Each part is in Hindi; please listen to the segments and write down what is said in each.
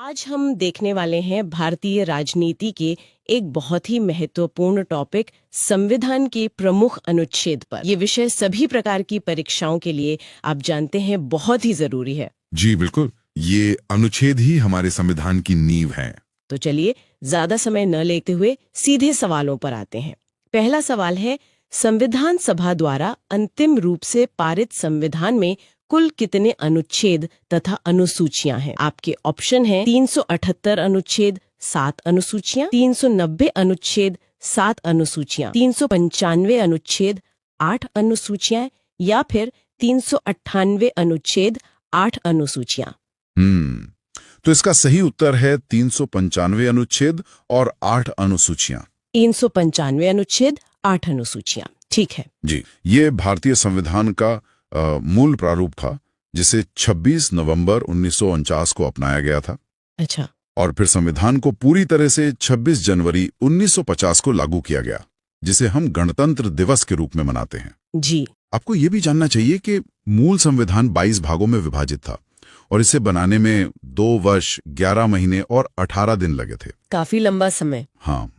आज हम देखने वाले हैं भारतीय राजनीति के एक बहुत ही महत्वपूर्ण टॉपिक संविधान के प्रमुख अनुच्छेद पर। ये विषय सभी प्रकार की परीक्षाओं के लिए आप जानते हैं बहुत ही जरूरी है। जी बिल्कुल, ये अनुच्छेद ही हमारे संविधान की नींव है। तो चलिए ज्यादा समय न लेते हुए सीधे सवालों पर आते हैं। पहला सवाल है, संविधान सभा द्वारा अंतिम रूप से पारित संविधान में कुल कितने अनुच्छेद तथा अनुसूचियां हैं? आपके ऑप्शन हैं 378 अनुच्छेद 7 अनुसूचियां, 390 अनुच्छेद 7 अनुसूचियां, 395 अनुच्छेद 8 अनुसूचियां या फिर 398 अनुच्छेद 8 अनुसूचियां। तो इसका सही उत्तर है 395 अनुच्छेद और 8 अनुसूचियां। 395 अनुच्छेद 8 अनुसूचियां, ठीक है जी। ये भारतीय संविधान का मूल प्रारूप था, जिसे 26 नवंबर 1949 को अपनाया गया था। अच्छा। और फिर संविधान को पूरी तरह से 26 जनवरी 1950 को लागू किया गया, जिसे हम गणतंत्र दिवस के रूप में मनाते हैं। जी। आपको ये भी जानना चाहिए कि मूल संविधान 22 भागों में विभाजित था और इसे बनाने में 2 वर्ष 11 महीने और 18 दिन लगे थे। काफी लंबा समय। हाँ,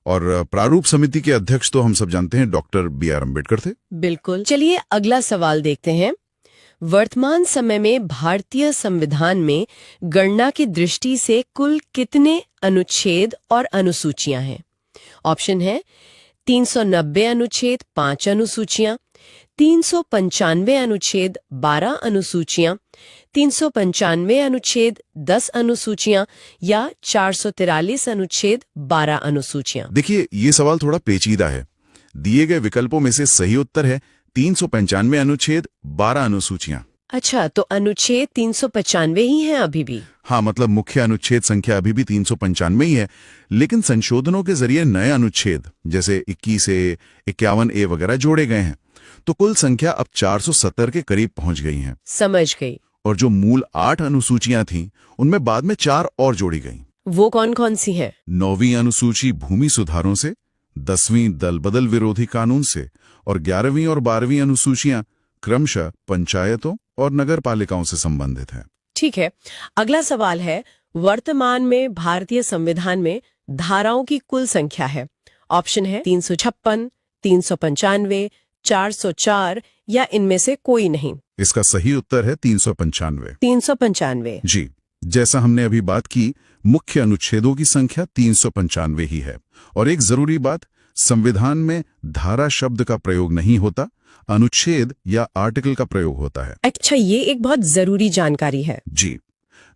और प्रारूप समिति के अध्यक्ष तो हम सब जानते हैं, डॉक्टर B.R. अम्बेडकर थे। बिल्कुल। चलिए अगला सवाल देखते हैं। वर्तमान समय में भारतीय संविधान में गणना की दृष्टि से कुल कितने अनुच्छेद और अनुसूचियां हैं? ऑप्शन है 390 अनुच्छेद 5 अनुसूचियां, 395 अनुच्छेद 12 अनुसूचियां, 395 अनुच्छेद 10 अनुसूचियां या 443 अनुच्छेद 12 अनुसूचियां। देखिए, ये सवाल थोड़ा पेचीदा है। दिए गए विकल्पों में से सही उत्तर है 395 अनुच्छेद 12 अनुसूचियां। अच्छा, तो अनुच्छेद 395 ही है अभी भी? हाँ, मतलब मुख्य अनुच्छेद संख्या अभी भी 395 ही है, लेकिन संशोधनों के जरिए नए अनुच्छेद जैसे 21A, 51A वगैरह जोड़े गए हैं, तो कुल संख्या अब 470 के करीब पहुंच गई है। समझ गई। और जो मूल 8 अनुसूचियां थीं, उनमें बाद में 4 और जोड़ी गईं। वो कौन कौन सी है? 9वीं अनुसूची भूमि सुधारों से, 10वीं दल बदल विरोधी कानून से और 11वीं और 12वीं अनुसूचियां क्रमशः पंचायतों और नगर पालिकाओं से संबंधित हैं। ठीक है। अगला सवाल है, वर्तमान में भारतीय संविधान में धाराओं की कुल संख्या है। ऑप्शन है 356, 395, 404 या इनमें से कोई नहीं। इसका सही उत्तर है 395। 395। जी, जैसा हमने अभी बात की, मुख्य अनुच्छेदों की संख्या 395 ही है। और एक जरूरी बात, संविधान में धारा शब्द का प्रयोग नहीं होता, अनुच्छेद या आर्टिकल का प्रयोग होता है। अच्छा, ये एक बहुत जरूरी जानकारी है। जी,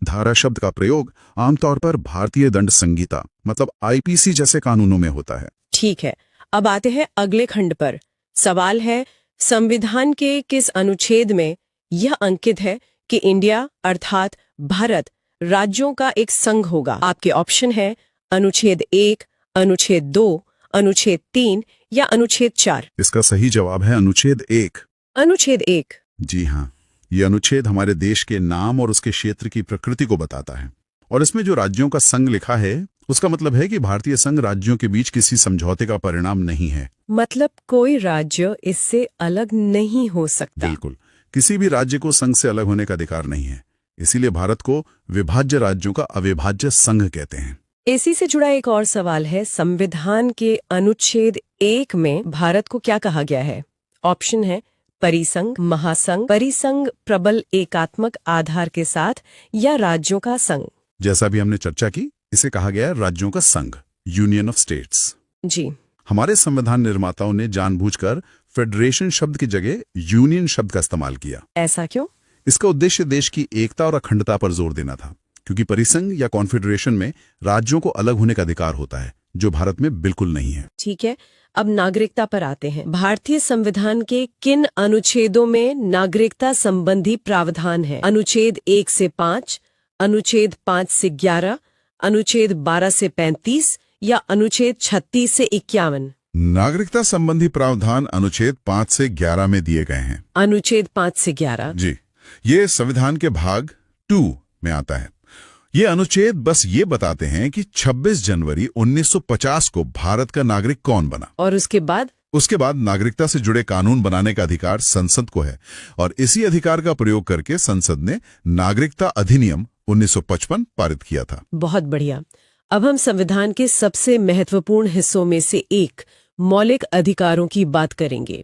धारा शब्द का प्रयोग आमतौर पर भारतीय दंड संहिता मतलब IPC जैसे कानूनों में होता है। ठीक है, अब आते हैं अगले खंड पर। सवाल है, संविधान के किस अनुच्छेद में यह अंकित है कि इंडिया अर्थात भारत राज्यों का एक संघ होगा? आपके ऑप्शन है अनुच्छेद 1, अनुच्छेद 2, अनुच्छेद 3 या अनुच्छेद 4। इसका सही जवाब है अनुच्छेद 1। अनुच्छेद 1। जी हाँ, ये अनुच्छेद हमारे देश के नाम और उसके क्षेत्र की प्रकृति को बताता है। और इसमें जो राज्यों का संघ लिखा है, उसका मतलब है कि भारतीय संघ राज्यों के बीच किसी समझौते का परिणाम नहीं है। मतलब कोई राज्य इससे अलग नहीं हो सकता। बिल्कुल, किसी भी राज्य को संघ से अलग होने का अधिकार नहीं है। इसीलिए भारत को विभाज्य राज्यों का अविभाज्य संघ कहते हैं। इसी से जुड़ा एक और सवाल है, संविधान के अनुच्छेद 1 में भारत को क्या कहा गया है? ऑप्शन है परिसंघ, महासंघ, परिसंघ प्रबल एकात्मक आधार के साथ या राज्यों का संघ। जैसा भी हमने चर्चा की, इसे कहा गया है राज्यों का संघ, यूनियन ऑफ स्टेट्स। जी। हमारे संविधान निर्माताओं ने जानबूझकर फेडरेशन शब्द की जगह यूनियन शब्द का इस्तेमाल किया। ऐसा क्यों? इसका उद्देश्य देश की एकता और अखंडता पर जोर देना था, क्योंकि परिसंघ या कॉन्फेडरेशन में राज्यों को अलग होने का अधिकार होता है, जो भारत में बिल्कुल नहीं है। ठीक है, अब नागरिकता पर आते हैं। भारतीय संविधान के किन अनुच्छेदों में नागरिकता संबंधी प्रावधान है? अनुच्छेद 1 से 5, अनुच्छेद 5 से 11, अनुच्छेद 12 से 35 या अनुच्छेद 36 से 51? नागरिकता संबंधी प्रावधान अनुच्छेद 5 से 11 में दिए गए हैं। अनुच्छेद 5 से 11। जी, ये संविधान के भाग 2 में आता है। ये अनुच्छेद बस ये बताते हैं कि 26 जनवरी 1950 को भारत का नागरिक कौन बना, और उसके बाद नागरिकता से जुड़े कानून बनाने का अधिकार संसद को है। और इसी अधिकार का प्रयोग करके संसद ने नागरिकता अधिनियम 1955 पारित किया था। बहुत बढ़िया। अब हम संविधान के सबसे महत्वपूर्ण हिस्सों में से एक मौलिक अधिकारों की बात करेंगे।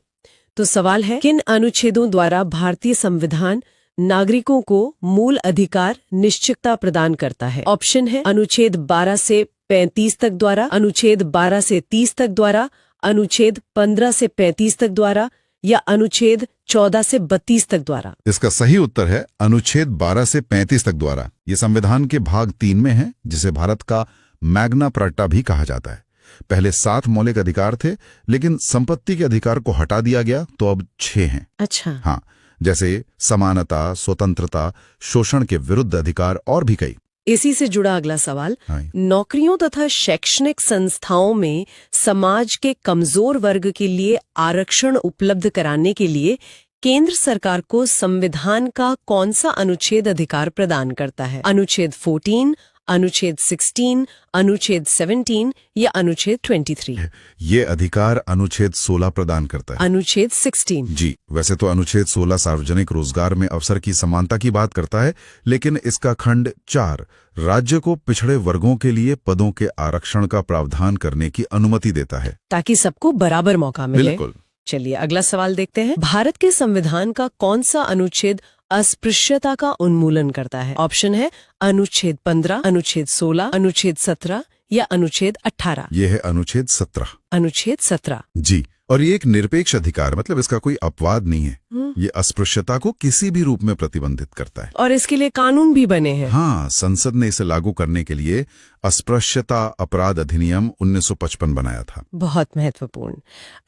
तो सवाल है, किन अनुच्छेदों द्वारा भारतीय संविधान नागरिकों को मूल अधिकार निश्चितता प्रदान करता है? ऑप्शन है अनुच्छेद 12 से 35 तक द्वारा, अनुच्छेद 12 से 30 तक द्वारा, अनुच्छेद 15 से 35 तक द्वारा या अनुच्छेद 14 से 32 तक द्वारा। इसका सही उत्तर है अनुच्छेद 12 से 35 तक द्वारा। ये संविधान के भाग 3 में है, जिसे भारत का मैग्ना कार्टा भी कहा जाता है। पहले 7 मौलिक अधिकार थे, लेकिन संपत्ति के अधिकार को हटा दिया गया, तो अब 6 हैं। अच्छा। हाँ, जैसे समानता, स्वतंत्रता, शोषण के विरुद्ध अधिकार और भी कई। इसी से जुड़ा अगला सवाल, हाँ। नौकरियों तथा शैक्षणिक संस्थाओं में समाज के कमजोर वर्ग के लिए आरक्षण उपलब्ध कराने के लिए केंद्र सरकार को संविधान का कौन सा अनुच्छेद अधिकार प्रदान करता है? अनुच्छेद 14, अनुच्छेद 16, अनुच्छेद 17 या अनुच्छेद 23? ये अधिकार अनुच्छेद 16 प्रदान करता है। अनुच्छेद 16। जी, वैसे तो अनुच्छेद 16 सार्वजनिक रोजगार में अवसर की समानता की बात करता है, लेकिन इसका खंड 4 राज्य को पिछड़े वर्गों के लिए पदों के आरक्षण का प्रावधान करने की अनुमति देता है, ताकि सबको बराबर मौका मिले। बिल्कुल। चलिए अगला सवाल देखते हैं। भारत के संविधान का कौन सा अनुच्छेद अस्पृश्यता का उन्मूलन करता है? ऑप्शन है अनुच्छेद 15, अनुच्छेद 16, अनुच्छेद 17 या अनुच्छेद 18? यह है अनुच्छेद 17। अनुच्छेद 17। जी, और ये एक निरपेक्ष अधिकार, मतलब इसका कोई अपवाद नहीं है। ये अस्पृश्यता को किसी भी रूप में प्रतिबंधित करता है, और इसके लिए कानून भी बने हैं। हाँ, संसद ने इसे लागू करने के लिए अस्पृश्यता अपराध अधिनियम 1955 बनाया था। बहुत महत्वपूर्ण।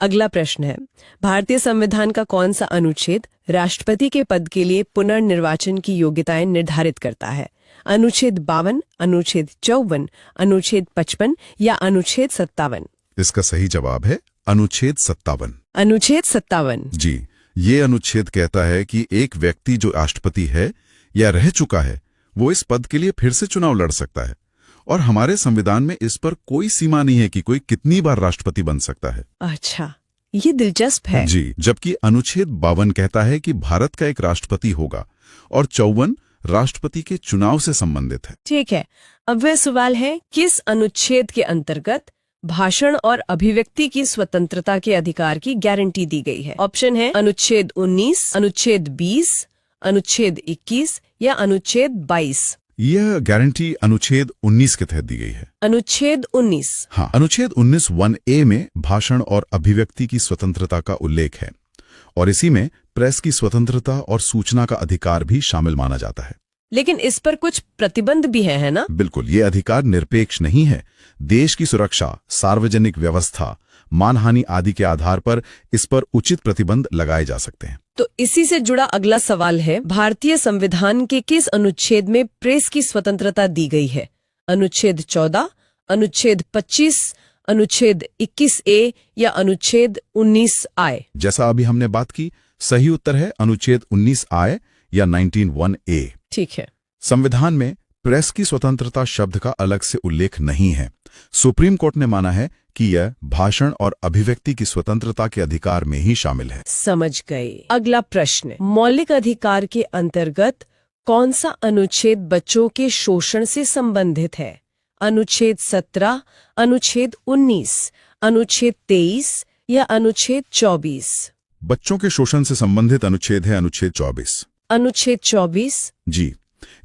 अगला प्रश्न है, भारतीय संविधान का कौन सा अनुच्छेद राष्ट्रपति के पद के लिए पुनर्निर्वाचन की योग्यताएं निर्धारित करता है? अनुच्छेद 52, अनुच्छेद 54, अनुच्छेद 55 या अनुच्छेद 57? इसका सही जवाब है अनुच्छेद 57। अनुच्छेद 57। जी, ये अनुच्छेद कहता है कि एक व्यक्ति जो राष्ट्रपति है या रह चुका है, वो इस पद के लिए फिर से चुनाव लड़ सकता है, और हमारे संविधान में इस पर कोई सीमा नहीं है कि कोई कितनी बार राष्ट्रपति बन सकता है। अच्छा, ये दिलचस्प है। जी, जबकि अनुच्छेद 52 कहता है कि भारत का एक राष्ट्रपति होगा, और 54 राष्ट्रपति के चुनाव से संबंधित है। ठीक है, अब वह सवाल है, किस अनुच्छेद के अंतर्गत भाषण और अभिव्यक्ति की स्वतंत्रता के अधिकार की गारंटी दी गई है? ऑप्शन है अनुच्छेद 19, अनुच्छेद 20, अनुच्छेद 21 या अनुच्छेद 22? यह गारंटी अनुच्छेद 19 के तहत दी गई है। अनुच्छेद 19। हाँ, अनुच्छेद 19(1)(a) में भाषण और अभिव्यक्ति की स्वतंत्रता का उल्लेख है, और इसी में प्रेस की स्वतंत्रता और सूचना का अधिकार भी शामिल माना जाता है। लेकिन इस पर कुछ प्रतिबंध भी है ना? बिल्कुल, ये अधिकार निरपेक्ष नहीं है। देश की सुरक्षा, सार्वजनिक व्यवस्था, मानहानि आदि के आधार पर इस पर उचित प्रतिबंध लगाए जा सकते हैं। तो इसी से जुड़ा अगला सवाल है, भारतीय संविधान के किस अनुच्छेद में प्रेस की स्वतंत्रता दी गई है? अनुच्छेद 14, अनुच्छेद 25, अनुच्छेद 21(a) या अनुच्छेद 19(i)? जैसा अभी हमने बात की, सही उत्तर है अनुच्छेद 19(i) या 19(1)(a). ठीक है। संविधान में प्रेस की स्वतंत्रता शब्द का अलग से उल्लेख नहीं है। सुप्रीम कोर्ट ने माना है कि यह भाषण और अभिव्यक्ति की स्वतंत्रता के अधिकार में ही शामिल है। समझ गए। अगला प्रश्न, मौलिक अधिकार के अंतर्गत कौन सा अनुच्छेद बच्चों के शोषण से संबंधित है? अनुच्छेद 17, अनुच्छेद 19, अनुच्छेद 23 या अनुच्छेद 24? बच्चों के शोषण से संबंधित अनुच्छेद है अनुच्छेद 24। अनुच्छेद 24? जी,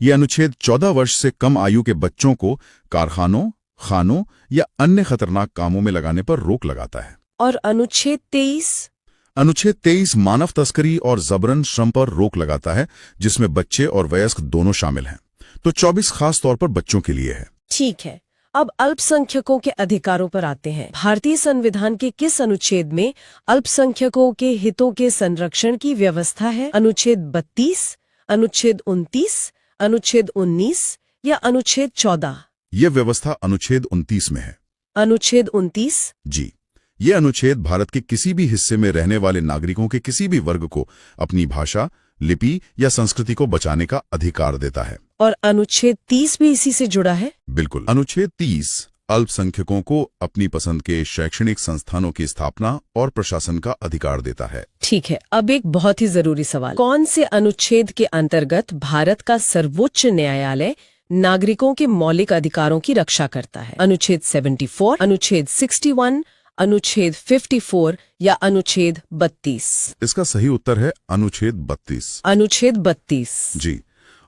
ये अनुच्छेद 14 वर्ष से कम आयु के बच्चों को कारखानों, खानों या अन्य खतरनाक कामों में लगाने पर रोक लगाता है। और अनुच्छेद 23? अनुच्छेद 23 मानव तस्करी और जबरन श्रम पर रोक लगाता है, जिसमें बच्चे और वयस्क दोनों शामिल हैं। तो 24 खास तौर पर बच्चों के लिए है। ठीक है, अब अल्पसंख्यकों के अधिकारों पर आते हैं। भारतीय संविधान के किस अनुच्छेद में अल्पसंख्यकों के हितों के संरक्षण की व्यवस्था है? अनुच्छेद 32, अनुच्छेद 29, अनुच्छेद 19 या अनुच्छेद 14? यह व्यवस्था अनुच्छेद 29 में है। अनुच्छेद 29? जी, ये अनुच्छेद भारत के किसी भी हिस्से में रहने वाले नागरिकों के किसी भी वर्ग को अपनी भाषा, लिपि या संस्कृति को बचाने का अधिकार देता है। और अनुच्छेद 30 भी इसी से जुड़ा है? बिल्कुल, अनुच्छेद 30 अल्पसंख्यकों को अपनी पसंद के शैक्षणिक संस्थानों की स्थापना और प्रशासन का अधिकार देता है। ठीक है, अब एक बहुत ही जरूरी सवाल, कौन से अनुच्छेद के अंतर्गत भारत का सर्वोच्च न्यायालय नागरिकों के मौलिक अधिकारों की रक्षा करता है? अनुच्छेद 74, अनुच्छेद 61, अनुच्छेद 54 या अनुच्छेद 32? इसका सही उत्तर है अनुच्छेद 32। अनुच्छेद 32। जी,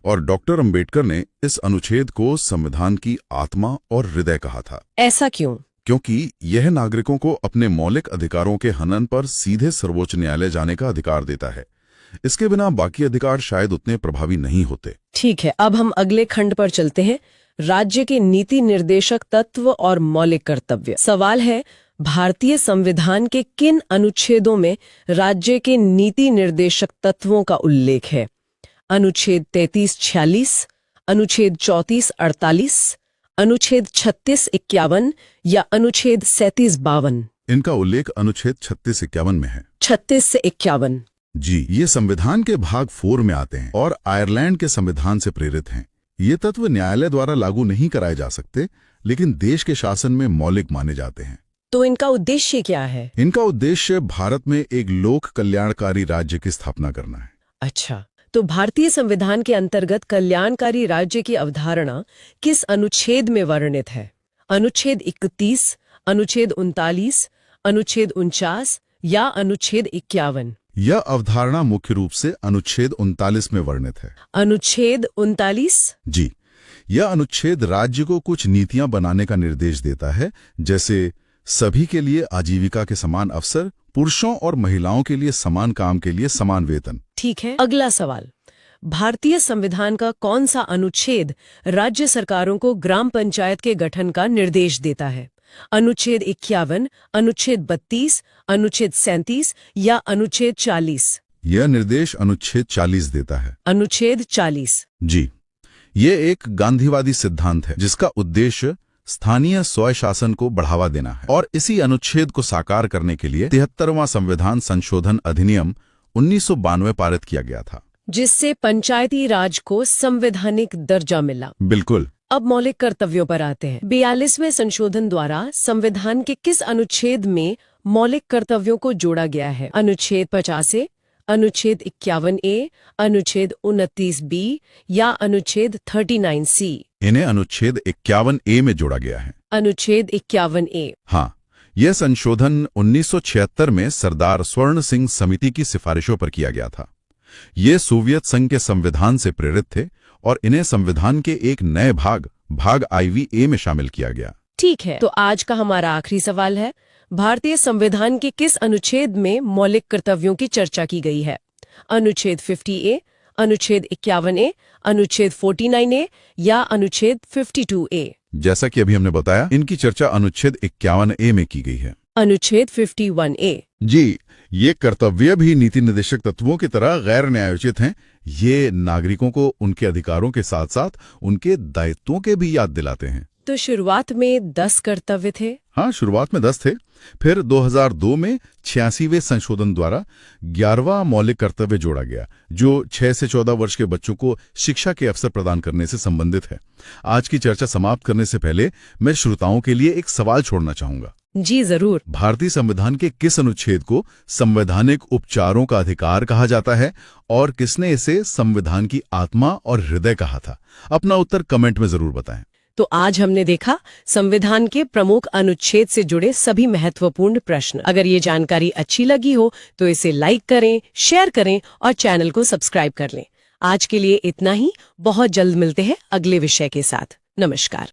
और डॉक्टर अंबेडकर ने इस अनुच्छेद को संविधान की आत्मा और हृदय कहा था। ऐसा क्यों? क्योंकि यह नागरिकों को अपने मौलिक अधिकारों के हनन पर सीधे सर्वोच्च न्यायालय जाने का अधिकार देता है। इसके बिना बाकी अधिकार शायद उतने प्रभावी नहीं होते। ठीक है, अब हम अगले खंड पर चलते हैं, राज्य के नीति निर्देशक तत्व और मौलिक कर्तव्य। सवाल है, भारतीय संविधान के किन अनुच्छेदों में राज्य के नीति निर्देशक तत्वों का उल्लेख है? अनुच्छेद 33-46, अनुच्छेद 34-48, अनुच्छेद 36-51 या अनुच्छेद 37-52? इनका उल्लेख अनुच्छेद 36-51 में है। 36 से 51। जी, ये संविधान के भाग 4 में आते हैं और आयरलैंड के संविधान से प्रेरित हैं। ये तत्व न्यायालय द्वारा लागू नहीं कराए जा सकते, लेकिन देश के शासन में मौलिक माने जाते हैं। तो इनका उद्देश्य क्या है? इनका उद्देश्य भारत में एक लोक कल्याणकारी राज्य की स्थापना करना है। अच्छा, तो भारतीय संविधान के अंतर्गत कल्याणकारी राज्य की अवधारणा किस अनुच्छेद में वर्णित है? अनुच्छेद 31, अनुच्छेद 39, अनुच्छेद 49 या अनुच्छेद 51? यह अवधारणा मुख्य रूप से अनुच्छेद 39 में वर्णित है। अनुच्छेद 39? जी, यह अनुच्छेद राज्य को कुछ नीतियां बनाने का निर्देश देता है, जैसे सभी के लिए आजीविका के समान अवसर, पुरुषों और महिलाओं के लिए समान काम के लिए समान वेतन। ठीक है, अगला सवाल, भारतीय संविधान का कौन सा अनुच्छेद राज्य सरकारों को ग्राम पंचायत के गठन का निर्देश देता है? अनुच्छेद 51, अनुच्छेद 32, अनुच्छेद 37 या अनुच्छेद 40? यह निर्देश अनुच्छेद 40 देता है। अनुच्छेद 40। जी, ये एक गांधीवादी सिद्धांत है जिसका उद्देश्य स्थानीय स्वशासन को बढ़ावा देना है, और इसी अनुच्छेद को साकार करने के लिए 73वां संविधान संशोधन अधिनियम 1992 पारित किया गया था, जिससे पंचायती राज को संवैधानिक दर्जा मिला। बिल्कुल। अब मौलिक कर्तव्यों पर आते हैं। 42वें संशोधन द्वारा संविधान के किस अनुच्छेद में मौलिक कर्तव्यों को जोड़ा गया है? अनुच्छेद 50, अनुच्छेद 51A, अनुच्छेद 29B या अनुच्छेद 39C? इन्हें अनुच्छेद 51A में जोड़ा गया है। अनुच्छेद 51A। हाँ, यह संशोधन 1976 में सरदार स्वर्ण सिंह समिति की सिफारिशों पर किया गया था। ये सोवियत संघ के संविधान से प्रेरित थे और इन्हें संविधान के एक नए भाग IV-A में शामिल किया गया। ठीक है, तो आज का हमारा आखिरी सवाल है, भारतीय संविधान के किस अनुच्छेद में मौलिक कर्तव्यों की चर्चा की गई है? अनुच्छेद 50A, अनुच्छेद 51A, अनुच्छेद 49A या अनुच्छेद 52A? जैसा कि अभी हमने बताया, इनकी चर्चा अनुच्छेद 51A में की गई है। अनुच्छेद 51A। जी, ये कर्तव्य भी नीति निर्देशक तत्वों की तरह गैर न्यायोचित हैं। ये नागरिकों को उनके अधिकारों के साथ साथ उनके दायित्वों के भी याद दिलाते हैं। तो शुरुआत में 10 कर्तव्य थे? हाँ, शुरुआत में 10 थे। फिर 2002 में 86वें संशोधन द्वारा 11वां मौलिक कर्तव्य जोड़ा गया, जो 6 से 14 वर्ष के बच्चों को शिक्षा के अवसर प्रदान करने से संबंधित है। आज की चर्चा समाप्त करने से पहले मैं श्रोताओं के लिए एक सवाल छोड़ना चाहूंगा। जी जरूर। भारतीय संविधान के किस अनुच्छेद को संवैधानिक उपचारों का अधिकार कहा जाता है और किसने इसे संविधान की आत्मा और हृदय कहा था? अपना उत्तर कमेंट में जरूर बताएं। तो आज हमने देखा संविधान के प्रमुख अनुच्छेद से जुड़े सभी महत्वपूर्ण प्रश्न। अगर ये जानकारी अच्छी लगी हो तो इसे लाइक करें, शेयर करें और चैनल को सब्सक्राइब कर लें। आज के लिए इतना ही। बहुत जल्द मिलते हैं अगले विषय के साथ। नमस्कार।